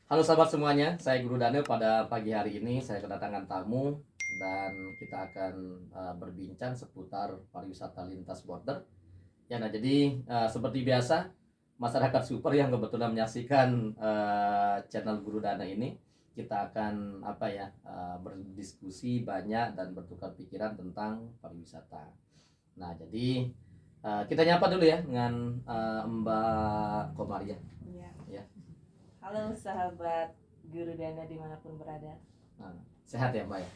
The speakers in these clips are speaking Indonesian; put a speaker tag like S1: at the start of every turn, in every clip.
S1: Halo sahabat semuanya, saya Guru Daniel. Pada pagi hari ini saya kedatangan tamu dan kita akan berbincang seputar pariwisata lintas border. Ya, nah jadi seperti biasa masyarakat super yang kebetulan menyaksikan channel Guru Dana ini, kita akan berdiskusi banyak dan bertukar pikiran tentang pariwisata. Nah jadi kita nyapa dulu ya dengan Mbak Komaria.
S2: Iya.
S1: Ya.
S2: Halo sahabat Guru Dana dimanapun berada.
S1: Nah, sehat ya Mbak ya?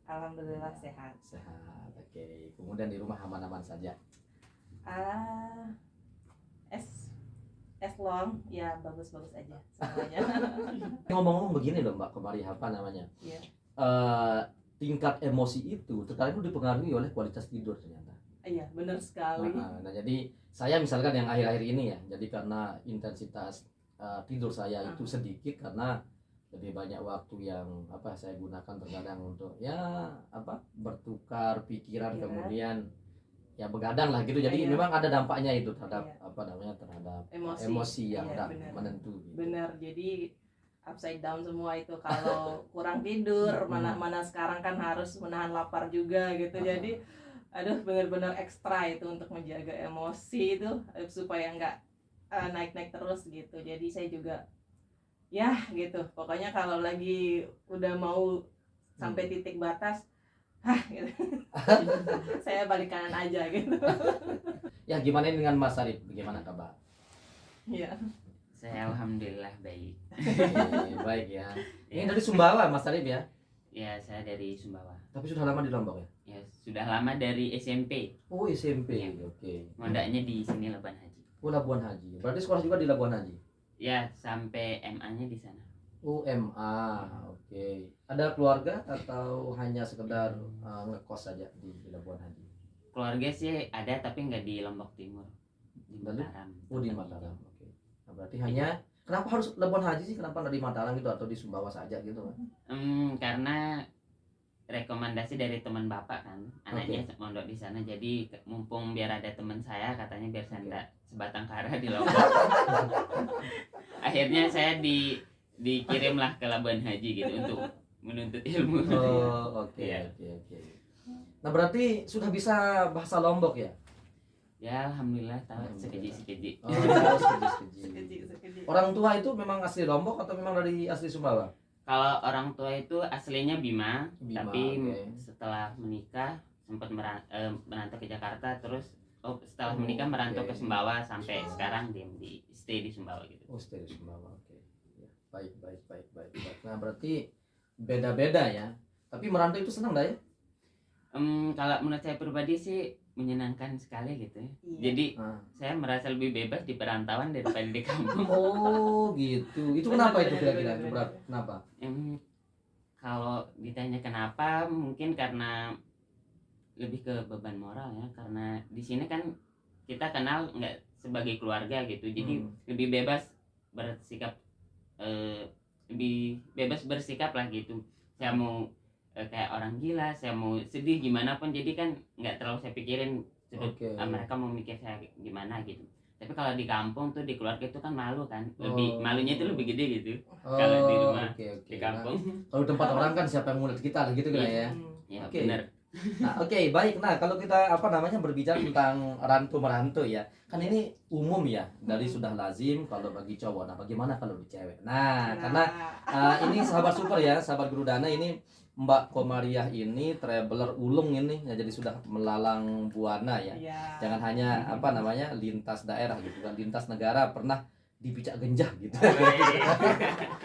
S2: Alhamdulillah sehat.
S1: Sehat, oke. Kemudian di rumah aman-aman saja.
S2: Ah, es long ya bagus-bagus aja semuanya.
S1: Ngomong-ngomong begini loh Mbak Komaria, apa namanya?
S2: Iya.
S1: Tingkat emosi itu terkadang dipengaruhi oleh kualitas tidur ternyata.
S2: Iya, benar sekali.
S1: Nah, jadi saya misalkan yang akhir-akhir ini ya, jadi karena intensitas tidur saya itu sedikit karena lebih banyak waktu yang saya gunakan terkadang untuk bertukar pikiran,
S2: Iya.
S1: Kemudian ya begadang lah gitu. Jadi
S2: Iya.
S1: memang ada dampaknya itu terhadap
S2: Iya.
S1: terhadap
S2: Emosi.
S1: yang
S2: Iya,
S1: tidak
S2: benar.
S1: menentu gitu.
S2: Benar, jadi upside down semua itu kalau kurang tidur. Mana sekarang kan harus menahan lapar juga gitu. Jadi aduh, benar-benar ekstra itu untuk menjaga emosi itu supaya nggak naik-naik terus gitu. Jadi saya juga ya gitu, pokoknya kalau lagi udah mau sampai titik batas gitu. Saya balik kanan aja gitu.
S1: Ya gimana dengan Mas Arif, bagaimana kabar?
S2: Iya.
S3: Saya alhamdulillah baik.
S1: Baik ya. Ini dari Sumbawa Mas Arif ya?
S3: Ya, saya dari Sumbawa.
S1: Tapi sudah lama di Lombok ya?
S3: Ya, sudah lama dari SMP.
S1: Oh SMP,
S3: Ya.
S1: oke.
S3: Mondaknya di sini Labuan Haji.
S1: Oh Labuan Haji, berarti sekolah juga di Labuan Haji?
S3: Ya, sampai MA-nya di sana.
S1: Oh MA, oke. Ada keluarga atau hanya sekedar ngekos saja di Labuan Haji?
S3: Keluarga sih ada tapi nggak di Lombok Timur. Di
S1: Lalu?
S3: Mataram.
S1: Oh di Mataram, oke. Nah, berarti hanya kenapa harus Labuan Haji sih? Kenapa nggak di Mataram gitu atau di Sumbawa saja gitu?
S3: Karena rekomendasi dari teman bapak kan, anaknya mondok di sana, jadi mumpung biar ada teman saya, katanya biar saya enggak sebatang kara di Lombok. Akhirnya saya dikirimlah ke Labuan Haji gitu untuk menuntut ilmu.
S1: Oh oke. Nah berarti sudah bisa bahasa Lombok ya?
S3: Ya alhamdulillah tahu sekeji-sekeji.
S1: Oh sekeji.
S2: Sekejap.
S1: Orang tua itu memang asli Lombok atau memang dari asli Sumbawa?
S3: Kalau orang tua itu aslinya Bima, tapi
S1: okay.
S3: Setelah menikah sempat merantau ke Jakarta, terus setelah menikah merantau ke Sumbawa sampai sekarang di stay di Sumbawa gitu.
S1: Oh stay di Sumbawa, oke. Ya, baik. Nah berarti beda-beda ya. Tapi merantau itu senang dah ya?
S3: Kalau menurut saya pribadi sih menyenangkan sekali gitu ya.
S2: Iya.
S3: Jadi saya merasa lebih bebas di perantauan daripada di kampung.
S1: Oh gitu. Itu kenapa itu kira-kira? Kenapa?
S3: Kalau ditanya kenapa, mungkin karena lebih ke beban moral ya. Karena di sini kan kita kenal nggak sebagai keluarga gitu. Jadi lebih bebas bersikap, lebih bebas bersikap lah gitu. Saya mau kayak orang gila, saya mau sedih gimana pun, jadi kan nggak terlalu saya pikirin sudut mereka mau mikir saya gimana gitu. Tapi kalau di kampung tuh, di keluarga itu kan malu kan, lebih malunya itu lebih gede gitu. Kalau di rumah, di kampung.
S1: Nah, kalau tempat orang kan siapa yang ngeliat kita gitu kan ya?
S3: Ya
S1: Oke.
S3: benar.
S1: Nah, baik. Nah, kalau kita berbicara tentang rantau-merantau ya, kan ini umum ya, dari sudah lazim kalau bagi cowok. Nah, bagaimana kalau di cewek? Nah, karena ini sahabat super ya, sahabat Guru Dana, ini Mbak Komariah ini traveler ulung ini, ya, jadi sudah melalang buana ya.
S2: Iya.
S1: Jangan hanya lintas daerah gitu kan, lintas negara, pernah dipicak genjah gitu.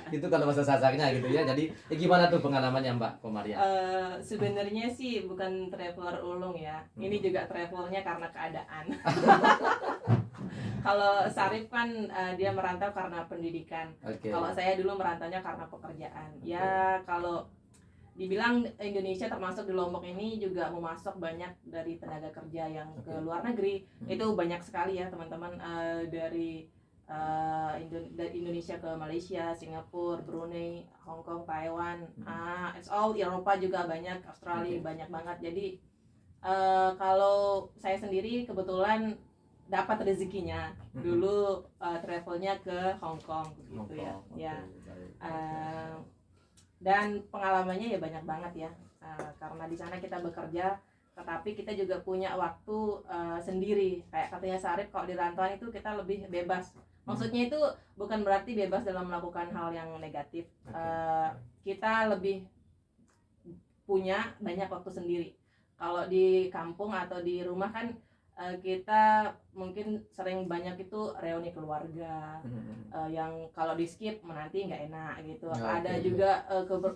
S1: Itu kalau bahasa sasaknya gitu ya. Jadi gimana tuh pengalamannya Mbak Komariah?
S2: Sebenarnya sih bukan traveler ulung ya. Ini juga travelernya karena keadaan. Kalau Sarif kan dia merantau karena pendidikan. Kalau saya dulu merantaunya karena pekerjaan. Ya kalau dibilang Indonesia termasuk di Lombok ini juga memasok banyak dari tenaga kerja yang ke luar negeri. Itu banyak sekali ya teman-teman, dari Indonesia ke Malaysia, Singapura, Brunei, Hong Kong, Taiwan, it's all Eropa juga banyak, Australia banyak banget. Jadi kalau saya sendiri kebetulan dapat rezekinya. Dulu travelnya ke Hong Kong gitu ya. Ya. Dan pengalamannya ya banyak banget ya. Karena di sana kita bekerja, tetapi kita juga punya waktu sendiri. Kayak katanya Sarip, kalau di rantauan itu kita lebih bebas. Maksudnya itu bukan berarti bebas dalam melakukan hal yang negatif. Kita lebih punya banyak waktu sendiri. Kalau di kampung atau di rumah kan kita mungkin sering banyak itu reuni keluarga, yang kalau di skip nanti nggak enak gitu. Ada juga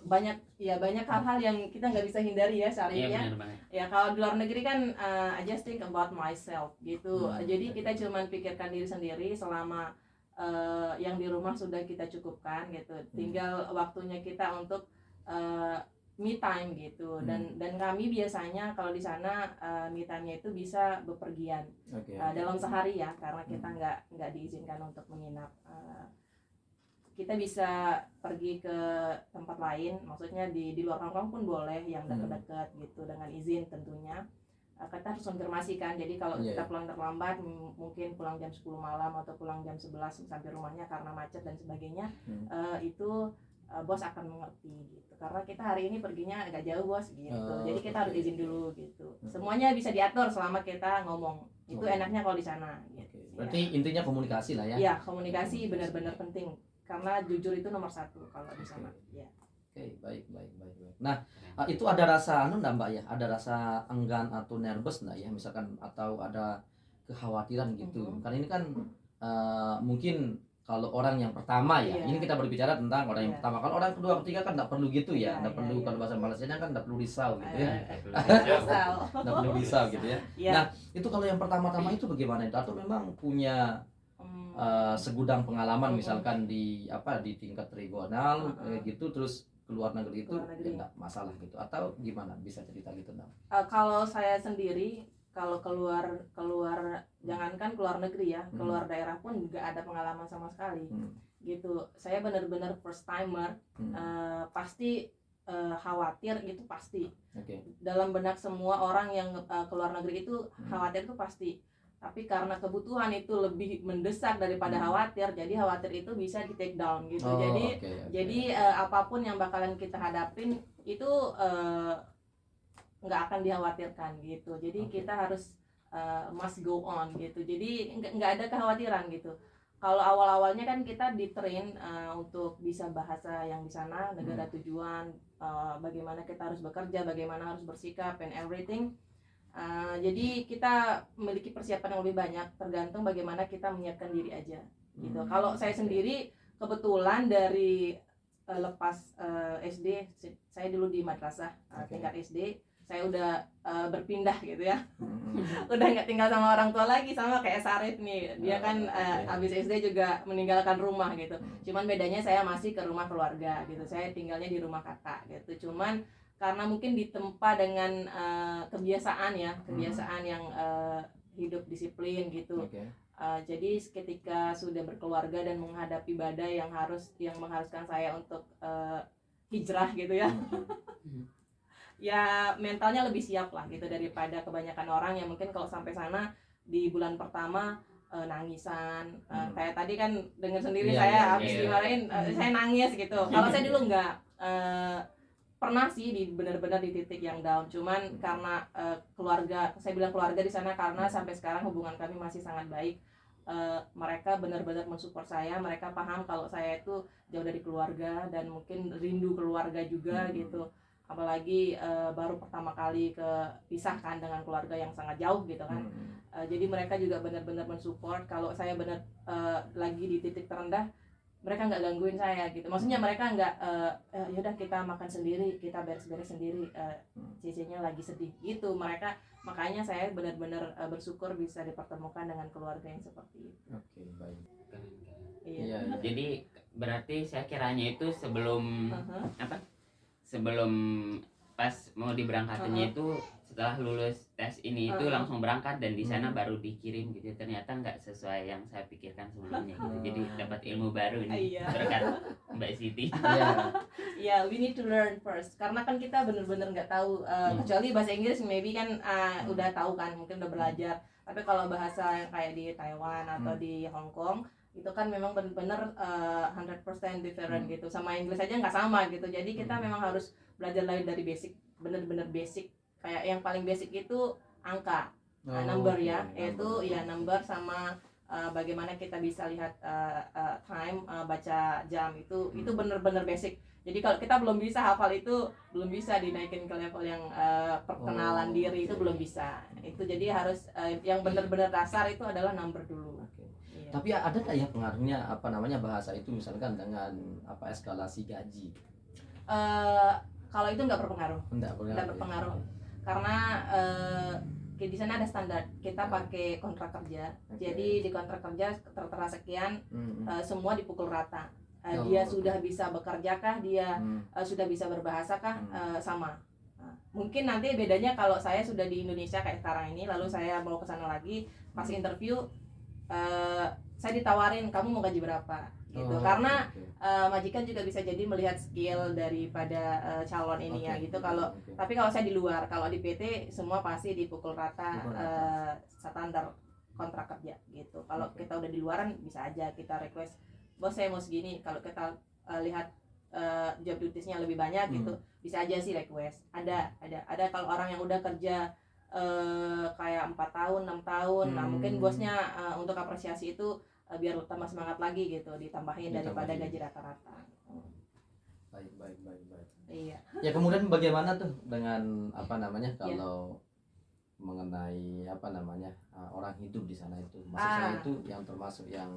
S2: banyak hal-hal yang kita nggak bisa hindari ya Saripnya. Ya kalau di luar negeri kan I just think about myself gitu. Jadi kita cuma pikirkan diri sendiri selama yang di rumah sudah kita cukupkan gitu. Tinggal waktunya kita untuk me time gitu. Dan kami biasanya kalau di sana me time-nya itu bisa bepergian dalam sehari ya, karena kita nggak diizinkan untuk menginap. Kita bisa pergi ke tempat lain, maksudnya di luar Hong Kong pun boleh, yang dekat-dekat gitu dengan izin tentunya. Kita harus konfirmasikan. Jadi kalau kita pulang terlambat, mungkin pulang jam 10 malam atau pulang jam 11 sampai rumahnya karena macet dan sebagainya, itu bos akan mengerti gitu, karena kita hari ini perginya agak jauh bos gitu. Jadi kita harus izin dulu gitu. Semuanya bisa diatur selama kita ngomong. Itu enaknya kalau di sana gitu.
S1: Berarti intinya komunikasi lah ya.
S2: Iya, komunikasi benar-benar penting, karena jujur itu nomor satu kalau di sana. Ya.
S1: Oke, baik. Nah, itu ada rasa enggak Mbak ya? Ada rasa enggan atau nervous enggak ya? Misalkan atau ada kekhawatiran gitu. Karena ini kan mungkin kalau orang yang pertama ya, ini kita berbicara tentang orang yang pertama. Kalau orang kedua, ketiga kan nggak perlu gitu ya, nggak perlu. Kalau bahasa Malaysianya kan nggak perlu risau gitu ya, nggak perlu risau gitu ya. Nah, itu kalau yang pertama-tama itu bagaimana itu? Atau memang punya segudang pengalaman, misalkan di tingkat regional gitu, terus ke luar negeri itu ya nggak masalah gitu, atau gimana? Bisa cerita gitu Nam?
S2: Kalau saya sendiri, kalau keluar jangankan keluar negeri ya, keluar daerah pun juga ada pengalaman sama sekali gitu. Saya benar-benar first timer, pasti khawatir gitu, pasti. Dalam benak semua orang yang keluar negeri itu khawatir itu pasti. Tapi karena kebutuhan itu lebih mendesak daripada khawatir, jadi khawatir itu bisa di take down gitu. Jadi apapun yang bakalan kita hadapin itu nggak akan dikhawatirkan gitu. Jadi kita harus must go on gitu. Jadi nggak ada kekhawatiran gitu. Kalau awal-awalnya kan kita di-train untuk bisa bahasa yang di sana, negara tujuan, bagaimana kita harus bekerja, bagaimana harus bersikap and everything. Jadi kita memiliki persiapan yang lebih banyak, tergantung bagaimana kita menyiapkan diri aja gitu. Kalau saya sendiri kebetulan dari lepas SD, saya dulu di madrasah tingkat SD, saya udah berpindah gitu ya. Udah nggak tinggal sama orang tua lagi, sama kayak Sarip nih, dia kan habis SD juga meninggalkan rumah gitu. Cuman bedanya saya masih ke rumah keluarga gitu, saya tinggalnya di rumah kakak gitu. Cuman karena mungkin ditempa dengan kebiasaan yang hidup disiplin gitu. Jadi ketika sudah berkeluarga dan menghadapi badai yang mengharuskan saya untuk hijrah gitu ya, ya mentalnya lebih siap lah gitu daripada kebanyakan orang yang mungkin kalau sampai sana di bulan pertama nangisan. Kayak tadi kan dengar sendiri saya habis dimarahin, saya nangis gitu. Kalau saya dulu nggak pernah sih benar-benar di titik yang down. Cuman karena keluarga, saya bilang keluarga di sana karena sampai sekarang hubungan kami masih sangat baik. Mereka benar-benar mensupport saya. Mereka paham kalau saya itu jauh dari keluarga dan mungkin rindu keluarga juga gitu. Apalagi baru pertama kali kepisahkan dengan keluarga yang sangat jauh gitu kan. Jadi mereka juga benar-benar mensupport. Kalau saya benar lagi di titik terendah, mereka nggak gangguin saya gitu. Maksudnya mereka nggak yaudah kita makan sendiri, kita beres-beres sendiri, cicenya lagi sedih gitu. Makanya saya benar-benar bersyukur bisa dipertemukan dengan keluarga yang seperti itu.
S1: Oke, baik.
S3: Iya. Jadi berarti saya kiranya itu sebelum sebelum pas mau diberangkatinnya itu setelah lulus tes ini itu langsung berangkat dan di sana
S1: Hmm.
S3: baru dikirim gitu. Ternyata nggak sesuai yang saya pikirkan sebelumnya gitu. Jadi dapat ilmu baru nih
S2: Iya.
S3: berkat Mbak Siti.
S1: Iya.
S2: Ya, we need to learn first. Karena kan kita bener-bener nggak tahu, kecuali bahasa Inggris maybe kan udah tahu kan, mungkin udah belajar. Tapi kalau bahasa yang kayak di Taiwan atau di Hong Kong itu kan memang bener-bener 100% different gitu. Sama Inggris aja nggak sama gitu. Jadi kita memang harus belajar dari basic, bener-bener basic. Kayak yang paling basic itu angka, number
S1: oke,
S2: ya, yaitu
S1: number.
S2: ya number sama bagaimana kita bisa lihat time, baca jam itu bener-bener basic. Jadi kalau kita belum bisa hafal itu, belum bisa dinaikin ke level yang perkenalan diri itu
S1: oke.
S2: belum bisa. Itu jadi harus yang bener-bener dasar itu adalah number dulu.
S1: Oke.
S2: Iya.
S1: Tapi ada nggak ya pengaruhnya apa namanya bahasa itu misalkan dengan apa eskalasi gaji?
S2: Kalau itu nggak berpengaruh.
S1: Enggak
S2: Nggak berpengaruh. Karena di sana ada standar, kita pakai kontrak kerja.
S1: Oke.
S2: Jadi di kontrak kerja tertera sekian, semua dipukul rata.
S1: Oh,
S2: Dia
S1: oke.
S2: sudah bisa bekerja kah, dia sudah bisa berbahasa kah, sama. Mungkin nanti bedanya kalau saya sudah di Indonesia kayak sekarang ini, lalu saya mau ke sana lagi, pas interview saya ditawarin kamu mau gaji berapa gitu. Karena majikan juga bisa jadi melihat skill daripada calon ini ya gitu. Tapi kalau saya di luar, kalau di PT semua pasti dipukul rata,
S1: Pukul rata.
S2: standar kontrak kerja gitu. Kalau kita udah di luaran bisa aja kita request, bos saya mau segini. Kalau kita lihat job dutiesnya lebih banyak gitu, bisa aja sih request. Ada kalau orang yang udah kerja kayak 4 tahun 6 tahun, nah mungkin bosnya untuk apresiasi itu biar tambah semangat lagi gitu, ditambahin daripada gaji rata-rata.
S1: Baik.
S2: Iya.
S1: Ya kemudian bagaimana tuh dengan apa namanya kalau mengenai apa namanya orang hidup di sana itu, maksud saya itu yang termasuk yang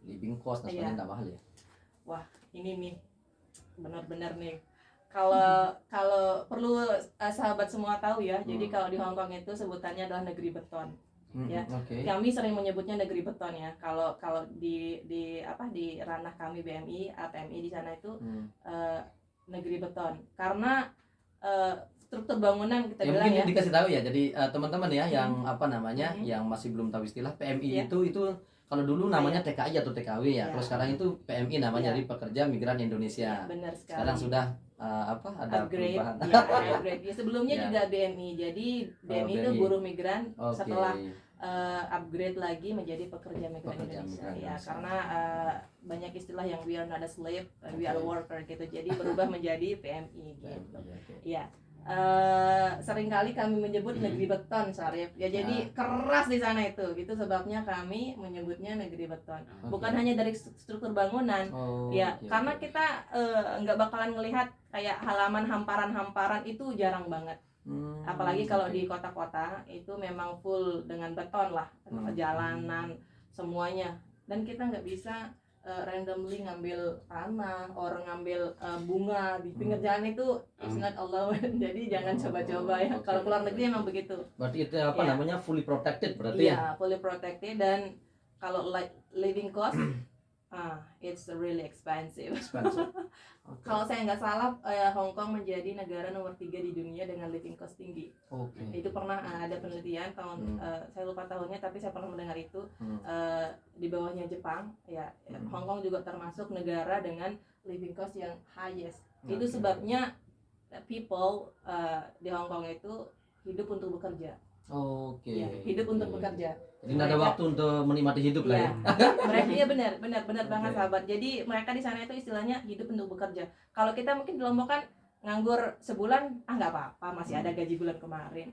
S1: living cost dan sebagainya nggak mahal ya?
S2: Wah, ini nih benar-benar nih. Kalau perlu sahabat semua tahu ya. Jadi kalau di Hong Kong itu sebutannya adalah negeri beton. Ya.
S1: Oke.
S2: Kami sering menyebutnya negeri beton ya. Kalau di ranah kami BMI, APMI di sana itu negeri beton. Karena struktur bangunan kita bilang
S1: mungkin
S2: ya.
S1: dikasih tahu ya. Jadi teman-teman ya yang apa namanya yang masih belum tahu istilah PMI itu kalau dulu namanya TKI atau TKW ya. Kalau sekarang itu PMI namanya, jadi Pekerja Migran Indonesia.
S2: Benar sekali.
S1: Sekarang sudah ada
S2: upgrade,
S1: perubahan.
S2: upgrade. Ya, sebelumnya juga BMI. Jadi BMI itu
S1: BMI.
S2: buruh migran, setelah
S1: Oke.
S2: upgrade lagi menjadi pekerja migran Indonesia. Ya, karena banyak istilah yang we are not a slave, we are a worker gitu. Jadi berubah menjadi PMI gitu. Ya. Seringkali kami menyebut negeri beton, Syarif. Ya, jadi keras di sana itu. Gitu sebabnya kami menyebutnya negeri beton. Bukan hanya dari struktur bangunan. Karena kita nggak bakalan ngelihat kayak halaman hamparan itu jarang banget. Apalagi kalau di kota-kota itu memang full dengan beton lah, jalanan semuanya. Dan kita nggak bisa randomly ngambil tanah, orang ngambil bunga di pinggir jalan itu is not allowed. Jadi jangan coba-coba ya. Kalau keluar negeri emang begitu.
S1: Berarti itu apa namanya fully protected berarti ya?
S2: Iya, fully protected. Dan kalau living cost it's really expensive. Kalau saya nggak salah, Hong Kong menjadi negara nomor 3 di dunia dengan living cost tinggi. Itu pernah ada penelitian tahun, saya lupa tahunnya, tapi saya pernah mendengar itu di bawahnya Jepang. Ya, Hong Kong juga termasuk negara dengan living cost yang highest. Itu sebabnya people di Hong Kong itu hidup untuk bekerja. Ya, hidup untuk bekerja.
S1: Jadi nggak ada waktu untuk menikmati hidup lah ya.
S2: Mereka ya benar banget sahabat. Jadi mereka di sana itu istilahnya hidup untuk bekerja. Kalau kita mungkin di Lombok kan nganggur sebulan, nggak apa-apa, masih ada gaji bulan kemarin.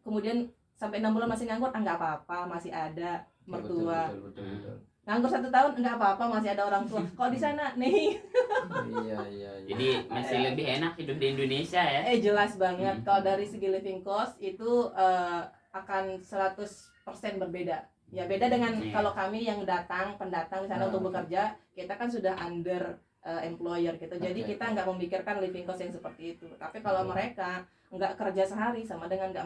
S2: Kemudian sampai 6 bulan masih nganggur, nggak apa-apa, masih ada mertua.
S1: Betul.
S2: Nganggur 1 tahun, nggak apa-apa, masih ada orang tua. Kalau di sana nih,
S1: Iya.
S3: Jadi masih lebih enak hidup di Indonesia ya.
S2: jelas banget. Kalau dari segi living cost itu akan 100% berbeda. Ya beda dengan kalau kami yang pendatang di sana untuk bekerja, kita kan sudah under employer gitu. Jadi kita nggak memikirkan living cost yang seperti itu. Tapi kalau mereka nggak kerja sehari sama dengan nggak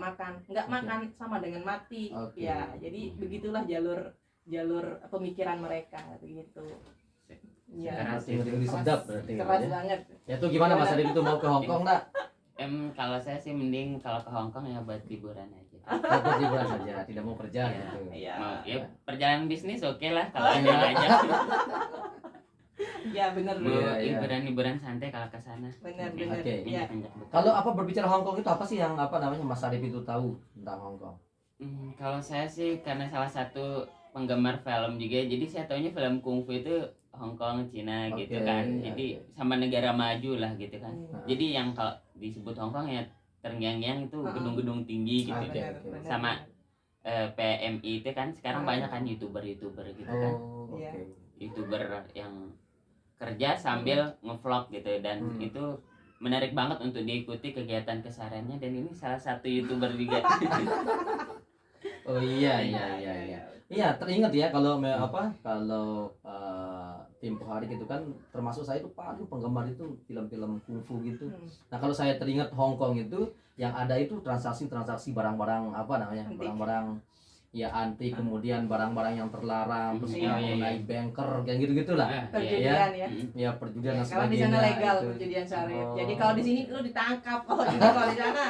S2: makan sama dengan mati. Ya, jadi begitulah jalur pemikiran mereka begitu. Ya.
S1: Keras sedap berarti.
S2: Keras banget.
S1: Ya tuh gimana Mas Adit itu mau ke Hong Kong enggak?
S3: Kalau saya sih mending kalau ke Hong Kong ya buat liburan aja.
S1: Buat liburan saja, tidak mau kerja
S3: Iya.
S1: gitu.
S2: Iya.
S3: Mau ya perjalanan bisnis oke lah kalau ada
S1: Iya.
S3: yang ngajak.
S2: Ya benar
S3: Mau
S1: Iya, iya.
S3: liburan santai kalau ke sana.
S2: benar
S1: Oke.
S2: benar. Ya.
S3: Injak-injak betul.
S1: Kalau apa berbicara Hong Kong itu apa sih yang apa namanya Mas Arif itu tahu tentang Hong Kong?
S3: Kalau saya sih karena salah satu penggemar film juga, jadi saya taunya film kungfu itu Hong Kong, Cina gitu
S1: Oke,
S3: kan.
S1: iya,
S3: Jadi
S1: iya.
S3: sama negara maju lah gitu kan.
S2: Hmm.
S3: Jadi yang kalau disebut Hong Kong ya terngiang-ngiang itu
S2: Heeh.
S3: gedung-gedung tinggi gitu.
S1: Oke,
S2: Benar,
S1: oke.
S2: benar,
S3: Sama
S2: benar.
S3: PMI itu kan sekarang
S2: Hmm.
S3: banyak kan youtuber gitu kan.
S1: Oh, oke.
S2: Iya.
S3: Youtuber yang kerja sambil ngevlog gitu dan
S1: Hmm.
S3: itu menarik banget untuk diikuti kegiatan kesehariannya dan ini salah satu youtuber juga.
S1: Oh iya iya iya iya. Iya, teringat ya kalau apa kalau tempo hari gitu kan termasuk saya itu paling penggemar itu film-film kungfu gitu.
S2: Hmm.
S1: Nah, kalau saya teringat Hong Kong itu yang ada itu transaksi-transaksi barang-barang apa namanya?
S2: Antik.
S1: Barang-barang ya antik, kemudian barang-barang yang terlarang, terus
S3: Iya,
S1: mengenai
S3: iya, iya.
S1: banker kayak gitu-gitulah.
S3: Ah, iya.
S2: Perjudian ya.
S1: Ya perjudian dan
S2: Kalau di
S1: sebagainya.
S2: sana legal
S1: itu.
S2: perjudian syarif.
S1: Oh.
S2: Jadi kalau di sini lu ditangkap, kalau di sana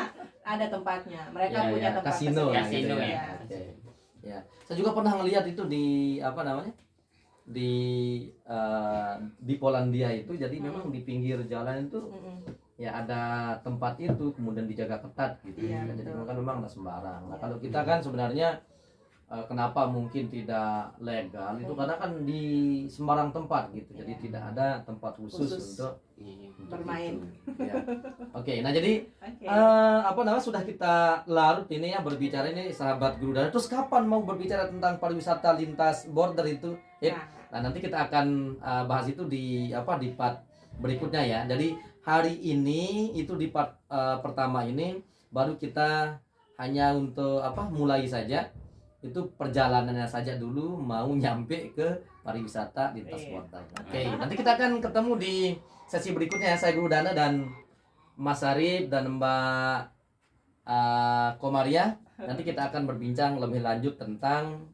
S2: ada tempatnya. Mereka
S1: Ya,
S2: punya
S1: ya,
S2: tempat
S1: kasino
S2: tersendiri.
S1: lah
S3: Kasino
S1: gitu
S3: ya.
S1: Oke. Ya. Saya juga pernah ngelihat itu di apa namanya? Di Polandia itu jadi memang di pinggir jalan itu
S2: Mm-mm.
S1: ya ada tempat itu kemudian dijaga ketat gitu.
S2: Iya,
S1: Jadi
S2: betul.
S1: kan memang nggak sembarang. Nah,
S2: Iya.
S1: kalau kita kan sebenarnya kenapa mungkin tidak legal itu karena kan di sembarang tempat gitu. Jadi
S2: Iya.
S1: tidak ada tempat khusus
S2: Khusus.
S1: untuk
S3: Iya.
S2: Bermain.
S1: itu. Ya. Oke, nah jadi
S2: Oke.
S1: apa namanya sudah kita larut ini ya berbicara ini sahabat Guru Dana. Terus kapan mau berbicara tentang pariwisata lintas border itu? Nah, nanti kita akan bahas itu di di part berikutnya ya. Jadi hari ini itu di part pertama ini baru kita hanya untuk mulai saja. Itu perjalanannya saja dulu mau nyampe ke pariwisata lintas
S2: Iya.
S1: border. Oke, nanti kita akan ketemu di sesi berikutnya ya. Saya Guru Dana dan Mas Arif dan Mbak Komaria. Nanti kita akan berbincang lebih lanjut tentang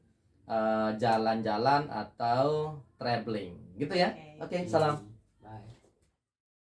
S1: jalan-jalan atau traveling gitu ya.
S2: Oke.
S1: Oke, salam.